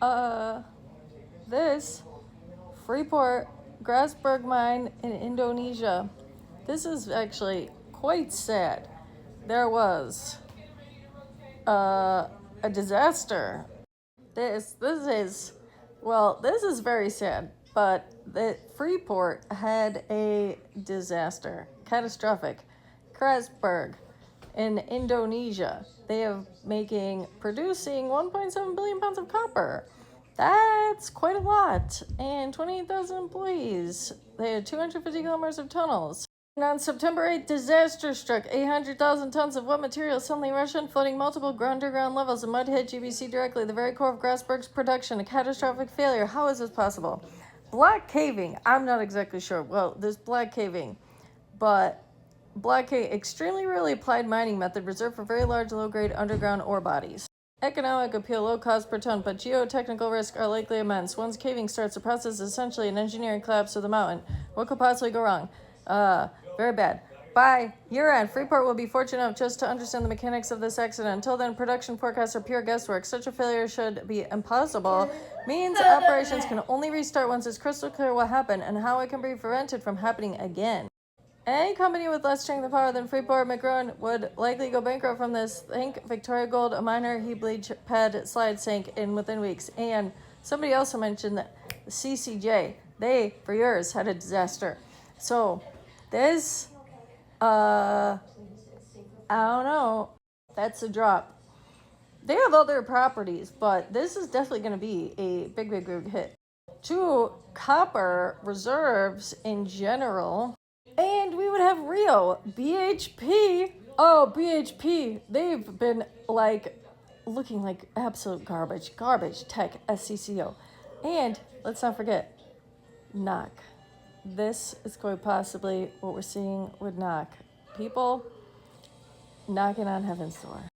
Uh, this Freeport Grasberg mine in Indonesia. This is actually quite sad. There was a disaster. This is very sad, but the Freeport had a disaster, catastrophic. Grasberg in Indonesia, they are producing 1.7 billion pounds of copper. That's quite a lot, and 28,000 employees. They had 250 kilometers of tunnels. And on September 8th, disaster struck. 800,000 tons of wet material suddenly rushed in, flooding multiple underground levels. The mud hit GBC directly, the very core of Grasberg's production. A catastrophic failure. How is this possible? Black caving. I'm not exactly sure. Well, there's black caving, but black cave, extremely rarely applied mining method reserved for very large, low-grade underground ore bodies. Economic appeal, low cost per ton, but geotechnical risks are likely immense. Once caving starts, the process is essentially an engineering collapse of the mountain. What could possibly go wrong? Very bad. By year end, Freeport will be fortunate enough just to understand the mechanics of this accident. Until then, production forecasts are pure guesswork. Such a failure should be impossible. Means operations can only restart once it's crystal clear what happened and how it can be prevented from happening again. Any company with less strength and power than Freeport McMoRan would likely go bankrupt from this. Think Victoria Gold, a minor heap leach pad slide sank in within weeks. And somebody also mentioned that the CCJ, they, for years, had a disaster. So, this, I don't know. That's a drop. They have other properties, but this is definitely going to be a big hit. To copper reserves in general. And we would have Rio, BHP. Oh, BHP. They've been looking like absolute garbage. Garbage tech, SCCO. And let's not forget, NOC. This is quite possibly what we're seeing with NOC. People knocking on heaven's door.